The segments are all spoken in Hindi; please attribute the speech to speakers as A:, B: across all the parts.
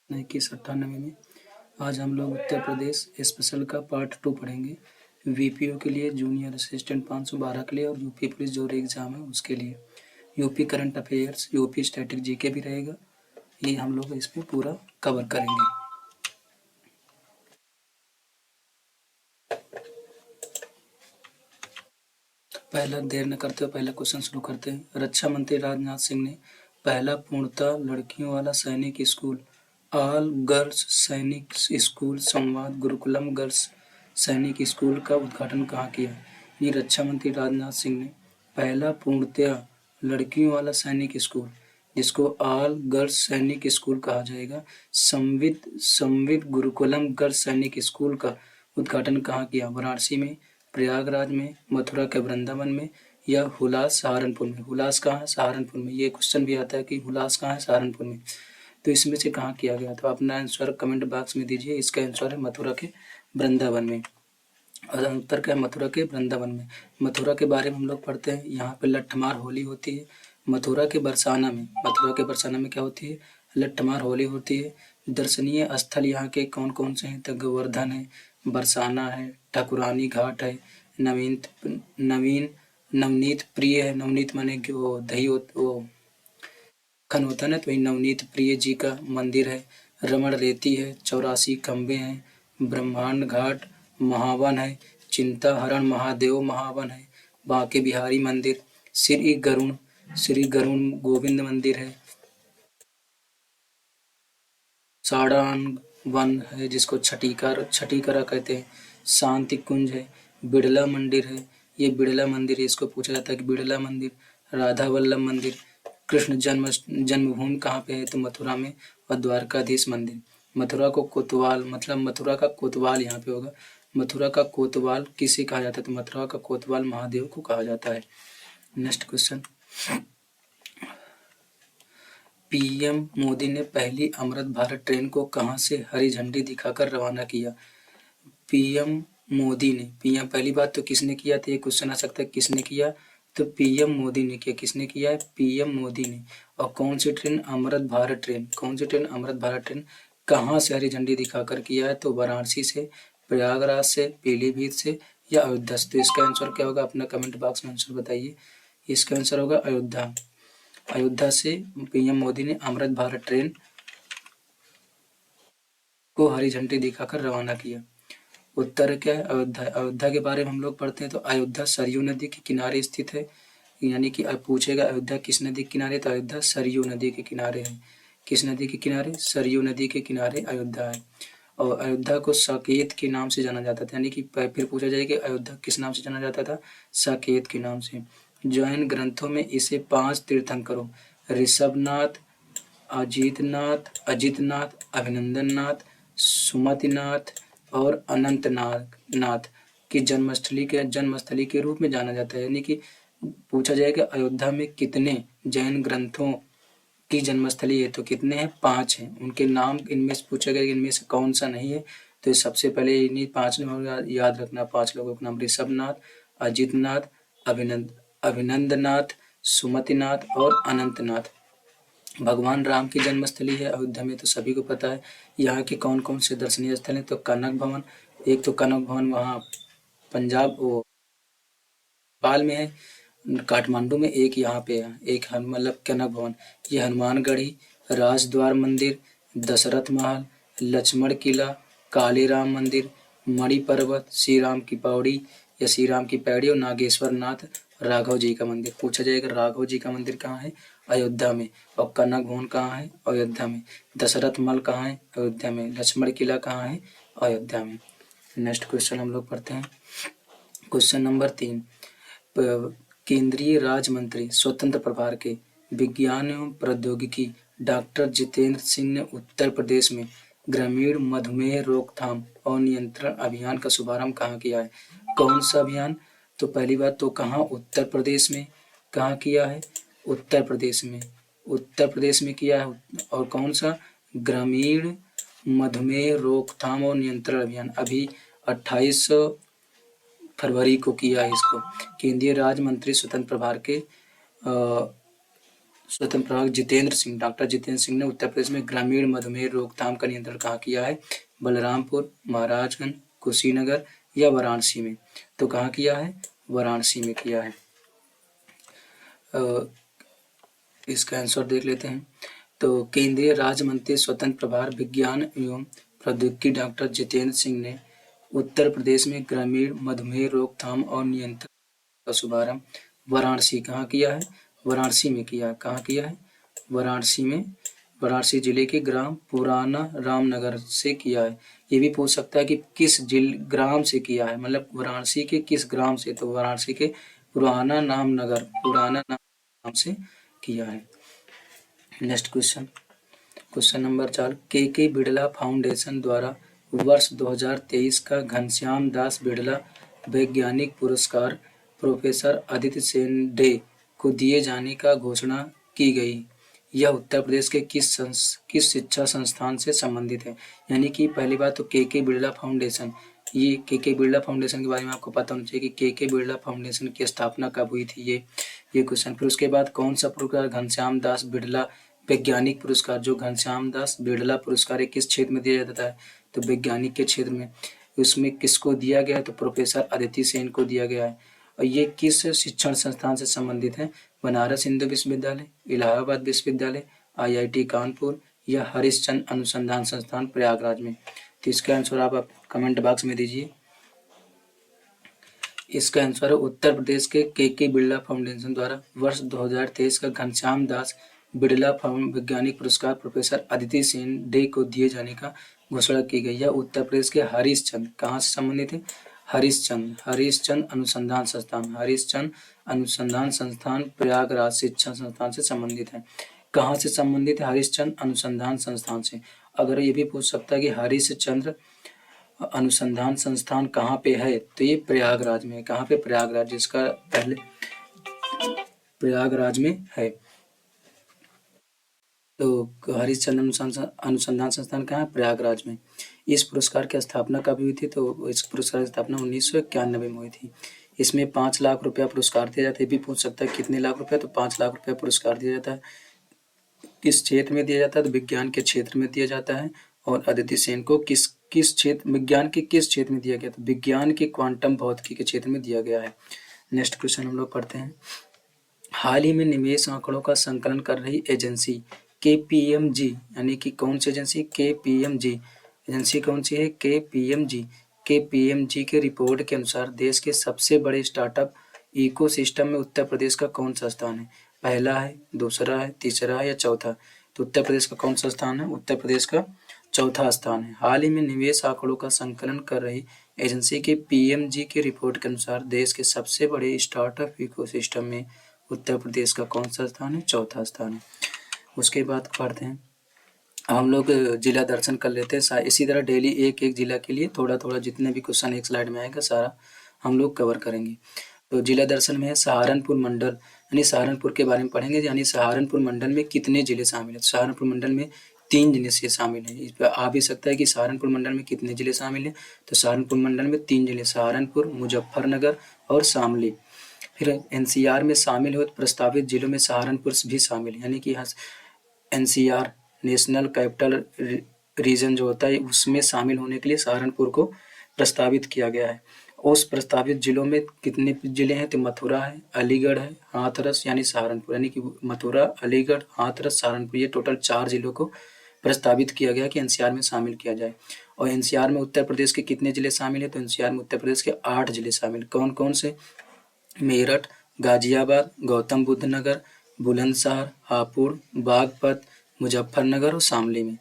A: 1998 में। आज हम लोग उत्तर प्रदेश स्पेशल का पार्ट 2 पढ़ेंगे। वीपीओ के लिए, जूनियर असिस्टेंट 512 के लिए और यूपी पुलिस जो एग्जाम है उसके लिए। UP current affairs, UP static GK भी रहेगा। ये हम लोग इसमें पूरा कवर करेंगे। पहला देर न करते हुए पहला क्वेश्चन शुरू करते हैं। रक्षा मंत्री राजनाथ सिंह ने पहला पूर्णतः लड़कियों वाला सैनिक स्कूल ऑल गर्ल्स सैनिक स्कूल संवाद गुरुकुलम गर्ल्स सैनिक स्कूल का उद्घाटन कहाँ किया? ये रक्षा मंत्री राजनाथ सिंह ने पहला पूर्णतः लड़कियों वाला सैनिक स्कूल, जिसको ऑल गर्ल्स सैनिक स्कूल कहा जाएगा, संविद गुरुकुलम गर्ल्स सैनिक स्कूल का उद्घाटन कहाँ किया? वाराणसी में, प्रयागराज में, मथुरा के वृंदावन में या हुलास सहारनपुर में? हुलास कहाँ है? सहारनपुर में। ये क्वेश्चन भी आता है कि हुलास कहाँ है? सहारनपुर में। तो इसमें से कहाँ किया गया? तो अपना आंसर कमेंट बॉक्स में दीजिए। इसका आंसर है मथुरा के वृंदावन में। और उत्तर क्या है? मथुरा के वृंदावन में। मथुरा के बारे में हम लोग पढ़ते हैं। यहाँ पे लट्ठमार होली होती है। मथुरा के बरसाना में क्या होती है? लट्ठमार होली होती है। दर्शनीय स्थल यहाँ के कौन कौन से हैं? तो गोवर्धन है, बरसाना है, ठाकुरानी घाट है, नवनीत प्रिय है। नवनीत माने कि वो दही वो खन होता है ना, तो वही नवनीत प्रिय जी का मंदिर है। रमण रेती है, 84 खंबे हैं, ब्रह्मांड घाट महावन है, चिंता हरण महादेव महावन है, बांके बिहारी मंदिर, श्री गरुण गोविंद मंदिर है, साड़ान वन है जिसको छठीकरा कहते हैं, शांति कुंज है, बिड़ला मंदिर है। ये बिड़ला मंदिर है, इसको पूछा जाता है कि बिड़ला मंदिर, राधा वल्लभ मंदिर। कृष्ण जन्मभूमि कहाँ पे है? तो मथुरा में। और द्वारकाधीश मंदिर। मथुरा को कोतवाल, मतलब मथुरा का कोतवाल यहाँ पे होगा। मथुरा का कोतवाल किसे कहा जाता है? तो मथुरा का कोतवाल महादेव को कहा जाता है। Next question. पीएम मोदी ने पहली अमृत भारत ट्रेन को कहां से हरी झंडी दिखाकर रवाना किया? पीएम मोदी ने, पीएम पहली बात तो किसने किया? तो ये क्वेश्चन आ सकता है किसने किया? तो पीएम मोदी ने किया। किसने किया है? पीएम मोदी ने। और कौन सी ट्रेन? अमृत भारत ट्रेन। कौन सी ट्रेन? अमृत भारत ट्रेन। कहाँ से हरी झंडी दिखाकर किया है? तो वाराणसी से, प्रयागराज से, पीलीभीत से या अयोध्या से। तो इसका आंसर क्या होगा? अपना कमेंट बॉक्स में आंसर बताइए। इसका आंसर होगा अयोध्या। अयोध्या से पीएम मोदी ने अमृत भारत ट्रेन को हरी झंडी दिखाकर रवाना किया। उत्तर क्या है? अयोध्या। अयोध्या के बारे में हम लोग पढ़ते हैं तो अयोध्या सरयू नदी के किनारे स्थित है। यानी कि अब पूछेगा अयोध्या किस नदी के किनारे? तो अयोध्या सरयू नदी के किनारे है। किस नदी के किनारे? सरयू नदी के किनारे अयोध्या है। और अयोध्या को साकेत के नाम से जाना जाता था। यानी कि फिर पूछा जाए कि अयोध्या किस नाम से जाना जाता था? साकेत के नाम से। जैन ग्रंथों में इसे 5 तीर्थंकरों ऋषभनाथ, अजितनाथ, अभिनंदननाथ, सुमतिनाथ और अनंतनाथ की जन्मस्थली के रूप में जाना जाता है। यानी कि पूछा जाएगा अयोध्या में कितने जैन ग्रंथों की जन्मस्थली है? तो कितने हैं? 5 हैं। उनके नाम इनमें से पूछा गया इनमें से कौन सा नहीं है? तो सबसे पहले इन्हीं 5 नाम याद रखना। 5 लोगों का नाम ऋषभनाथ, अजितनाथ, अभिनंदनाथ, सुमतिनाथ और अनंतनाथ। भगवान राम की जन्मस्थली है अयोध्या में, तो सभी को पता है। यहाँ के कौन कौन से दर्शनीय स्थल हैं? तो कनक भवन, एक तो कनक भवन वहाँ पंजाब वो नेपाल में है। काठमांडू में एक यहाँ पे है, एक मतलब कनक भवन। ये हनुमानगढ़ी, राजद्वार मंदिर, दशरथ महल, लक्ष्मण किला, काली राम मंदिर, मणि पर्वत, श्री राम की पौड़ी या श्री राम की पैड़ी और नागेश्वर नाथ राघव जी का मंदिर। पूछा जाएगा राघव जी का मंदिर कहाँ है? अयोध्या में। और कनक भवन कहाँ है? अयोध्या में। दशरथ महल कहाँ है? अयोध्या में। लक्ष्मण किला कहाँ है? अयोध्या में। नेक्स्ट क्वेश्चन हम लोग पढ़ते हैं। Question number 3। केंद्रीय राज्य मंत्री स्वतंत्र प्रभार के विज्ञान एवं प्रौद्योगिकी डॉक्टर जितेंद्र सिंह ने उत्तर प्रदेश में ग्रामीण मधुमेह रोकथाम और नियंत्रण अभियान का शुभारंभ कहाँ किया है? कौन सा अभियान? तो पहली बात तो कहाँ? उत्तर प्रदेश में। कहाँ किया है? उत्तर प्रदेश में। उत्तर प्रदेश में किया है। और कौन सा? ग्रामीण मधुमेह रोकथाम और नियंत्रण अभियान। अभी 28 फरवरी को किया है इसको। केंद्रीय राज्य मंत्री स्वतंत्र प्रभार के स्वतंत्र प्रभार जितेंद्र सिंह, डॉक्टर जितेंद्र सिंह ने उत्तर प्रदेश में ग्रामीण मधुमेह रोकथाम का नियंत्रण कहाँ किया है? बलरामपुर, महाराजगंज, कुशीनगर या वाराणसी में? तो कहाँ किया है? वाराणसी में किया है। इसका आंसर देख लेते हैं। तो केंद्रीय राज्य मंत्री स्वतंत्र प्रभार विज्ञान एवं प्रौद्योगिकी डॉक्टर जितेंद्र सिंह ने उत्तर प्रदेश में ग्रामीण मधुमेह रोकथाम और नियंत्रण का शुभारंभ वाराणसी कहाँ किया है? वाराणसी में किया है। कहाँ किया है? वाराणसी में, वाराणसी जिले के ग्राम पुराना रामनगर से किया है। ये भी पूछ सकता है कि किस ग्राम से किया है, मतलब वाराणसी के किस ग्राम से? तो वाराणसी के पुराना नाम से किया है। नेक्स्ट क्वेश्चन, क्वेश्चन नंबर 4, के बिड़ला फाउंडेशन द्वारा वर्ष 2023 का घनश्याम दास बिड़ला वैज्ञानिक पुरस्कार प्रोफेसर आदित्य सेन डे को दिए जाने का घोषणा की गई। यह उत्तर प्रदेश के किस शिक्षा संस्थान से संबंधित है? यानी कि पहली बात तो के बिड़ला फाउंडेशन, ये के बिड़ला फाउंडेशन के बारे में आपको पता होना चाहिए कि के बिड़ला फाउंडेशन की स्थापना कब हुई थी, ये क्वेश्चन। फिर उसके बाद कौन सा पुरस्कार घनश्याम दास बिड़ला वैज्ञानिक पुरस्कार, जो घनश्याम दास बिड़ला पुरस्कार किस क्षेत्र में दिया जाता है? तो वैज्ञानिक के क्षेत्र में। उसमें किसको दिया गया है? तो प्रोफेसर आदित्य सेन को दिया गया है। और ये किस शिक्षण संस्थान से संबंधित है? बनारस हिंदू विश्वविद्यालय, इलाहाबाद विश्वविद्यालय, IIT कानपुर या हरिश्चंद्र अनुसंधान संस्थान प्रयागराज में? तो इसका आंसर आप कमेंट बॉक्स में दीजिए। इसका आंसर है उत्तर प्रदेश के बिड़ला फाउंडेशन द्वारा वर्ष 2023 का घनश्याम दास बिड़ला वैज्ञानिक पुरस्कार प्रोफेसर आदित्य सेन डे को दिए जाने का घोषणा की गई है। उत्तर प्रदेश के हरिश्चंद्र, कहाँ से संबंधित है? हरिश्चंद्र अनुसंधान संस्थान, हरिश्चंद्र अनुसंधान संस्थान प्रयागराज शिक्षण संस्थान से संबंधित है। कहाँ से संबंधित है? हरिश्चंद्र अनुसंधान संस्थान से। अगर ये भी पूछ सकता है कि हरिश्चंद्र अनुसंधान संस्थान कहाँ पे है, तो ये प्रयागराज में है। कहाँ पे? प्रयागराज, जिसका पहले प्रयागराज में है। तो हरिश्चंद्र अनुसंधान संस्थान कहाँ है? प्रयागराज में। इस पुरस्कार की स्थापना कब हुई थी? तो इस पुरस्कार की स्थापना 1991 में हुई थी। इसमें 5 लाख रुपया पुरस्कार दिया जाता है। भी पूछ सकता है कितने लाख रुपया? तो 5 लाख रुपया पुरस्कार दिया जाता है। किस क्षेत्र में दिया जाता है? तो विज्ञान के क्षेत्र में दिया जाता है। और आदित्य सेन को किस क्षेत्र, विज्ञान के किस क्षेत्र में दिया गया? तो विज्ञान के क्वांटम भौतिकी के क्षेत्र में दिया गया है। नेक्स्ट क्वेश्चन हम लोग पढ़ते हैं। हाल ही में निवेश आंकड़ों का संकलन कर रही एजेंसी KPMG, यानी कि कौन सी एजेंसी? KPMG एजेंसी कौन सी है? KPMG के रिपोर्ट के अनुसार देश के सबसे बड़े स्टार्टअप इकोसिस्टम में उत्तर प्रदेश का कौन सा स्थान है? पहला है, दूसरा है, तीसरा है या चौथा? तो उत्तर प्रदेश का कौन सा स्थान है? उत्तर प्रदेश का चौथा स्थान है। हाल ही में निवेश आंकड़ों का संकलन कर रही एजेंसी के PMG की रिपोर्ट के अनुसार देश के सबसे बड़े स्टार्टअप इकोसिस्टम में उत्तर प्रदेश का कौन सा स्थान है? चौथा स्थान है। उसके बाद पढ़ते हैं, हम लोग जिला दर्शन कर लेते हैं। इसी तरह डेली एक एक जिला के लिए थोड़ा थोड़ा जितने भी क्वेश्चन एक स्लाइड में आएगा सारा हम लोग कवर करेंगे। तो जिला दर्शन में है सहारनपुर मंडल, यानी सहारनपुर के बारे में पढ़ेंगे। यानी सहारनपुर मंडल में कितने जिले शामिल है? सहारनपुर मंडल में 3 जिले से शामिल है। इस पर आ भी सकता है कि सहारनपुर मंडल में कितने जिले शामिल है? तो सहारनपुर मंडल में 3 जिले, सहारनपुर, मुजफ्फरनगर और शामली। फिर NCR में शामिल हो प्रस्तावित जिलों में सहारनपुर भी शामिल है। यानी कि NCR नेशनल कैपिटल रीजन जो होता है उसमें शामिल होने के लिए सहारनपुर को प्रस्तावित किया गया है। उस प्रस्तावित जिलों में कितने जिले हैं? तो मथुरा है, अलीगढ़ है, हाथरस यानी सहारनपुर, यानी कि मथुरा, अलीगढ़, हाथरस, सहारनपुर, ये टोटल 4 जिलों को प्रस्तावित किया गया कि NCR में शामिल किया जाए। और NCR में उत्तर प्रदेश के कितने जिले शामिल है? तो NCR में उत्तर प्रदेश के 8 जिले शामिल। कौन कौन से? मेरठ, गाजियाबाद, गौतम बुद्ध नगर, बुलंदशहर, हापुड़, बागपत, मुजफ्फरनगर और शामली में।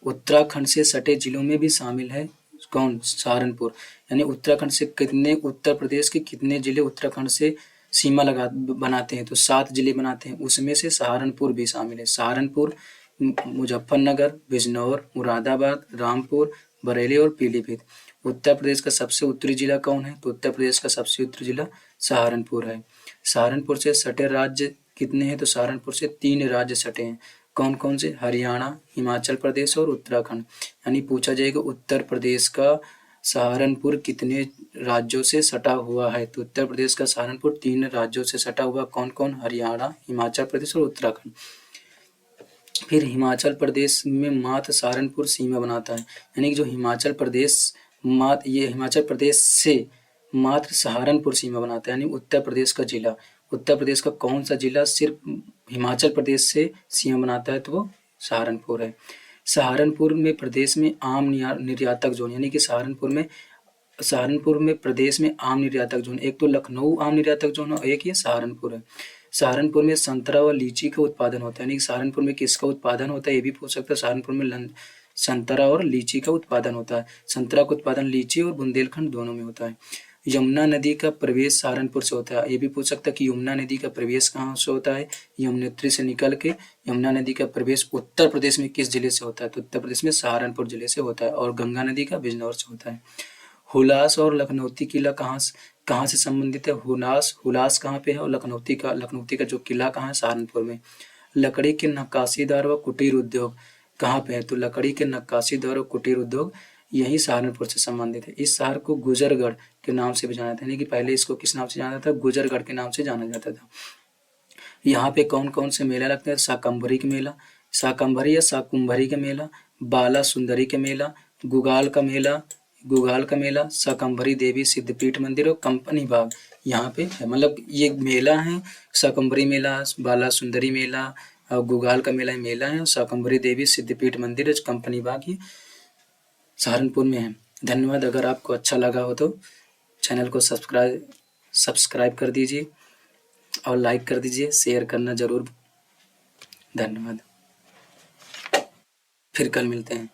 A: उत्तराखंड से सटे जिलों में भी शामिल है कौन? सहारनपुर। यानी उत्तराखंड से कितने, उत्तर प्रदेश के कितने जिले उत्तराखंड से सीमा बनाते हैं? तो 7 जिले बनाते हैं, उसमें से सहारनपुर भी शामिल है। सहारनपुर, मुजफ्फरनगर, बिजनौर, मुरादाबाद, रामपुर, बरेली और पीलीभीत। उत्तर प्रदेश का सबसे उत्तरी जिला कौन है? तो उत्तर प्रदेश का सबसे उत्तरी जिला सहारनपुर है। सहारनपुर से सटे राज्य कितने हैं? तो सहारनपुर से 3 राज्य सटे हैं। कौन कौन से? हरियाणा, हिमाचल प्रदेश और उत्तराखंड। यानी पूछा जाएगा उत्तर प्रदेश का सहारनपुर कितने राज्यों से सटा हुआ है? तो उत्तर प्रदेश का सहारनपुर 3 राज्यों से सटा हुआ। कौन कौन? हरियाणा, हिमाचल प्रदेश और उत्तराखंड। फिर हिमाचल प्रदेश में मात्र सहारनपुर सीमा बनाता है, यानी कि जो हिमाचल प्रदेश ये हिमाचल प्रदेश से मात्र सहारनपुर सीमा बनाता है, यानी उत्तर प्रदेश का जिला। उत्तर प्रदेश का कौन सा जिला सिर्फ हिमाचल प्रदेश से सीमा बनाता है? तो वो सहारनपुर है। सहारनपुर में प्रदेश में आम निर्यातक जोन, यानी कि सहारनपुर में प्रदेश में आम निर्यातक जोन, एक तो लखनऊ आम निर्यातक जोन और एक ये सहारनपुर है। सहारनपुर में संतरा और लीची का उत्पादन होता है, यानी कि सहारनपुर में किसका उत्पादन होता है ये भी पूछ सकता है। सहारनपुर में संतरा और लीची का उत्पादन होता है। संतरा का उत्पादन लीची और बुंदेलखंड दोनों में होता है। यमुना नदी का प्रवेश सहारनपुर से होता है, ये भी पूछ सकता है कि यमुना नदी का प्रवेश कहाँ से होता है? यमुनोत्री से निकल के यमुना नदी का प्रवेश उत्तर प्रदेश में किस जिले से होता है? तो उत्तर प्रदेश में सहारनपुर जिले से होता है। और गंगा नदी का बिजनौर से होता है। हुलास और लखनौती किला कहाँ से संबंधित है? हुलास कहाँ पे है? और लखनौती का जो किला कहाँ है? सहारनपुर में। लकड़ी के नक्काशीदार व कुटीर उद्योग कहाँ पे है? तो लकड़ी के नक्काशीदार और कुटीर उद्योग यही सहारनपुर से संबंधित है। इस शहर को गुजरगढ़ के नाम से भी जाना था, यानी कि पहले इसको किस नाम से जाना था? गुजरगढ़ के नाम से जाना जाता था। यहाँ पे कौन कौन से मेला लगते हैं? शाकंभरी का मेला, शाकंभरी या शाकुंभरी का मेला, बाला सुंदरी का मेला, गुगाल का मेला, शाकंभरी देवी सिद्धपीठ मंदिर और कंपनी बाग यहाँ पे है। मतलब ये मेला है, शाकंभरी मेला, बाला सुंदरी मेला और गुगाल का मेला है। शाकंभरी देवी सिद्धपीठ मंदिर कंपनी बाग ये सहारनपुर में है। धन्यवाद। अगर आपको अच्छा लगा हो तो चैनल को सब्सक्राइब कर दीजिए और लाइक कर दीजिए, शेयर करना जरूर। धन्यवाद। फिर कल मिलते हैं।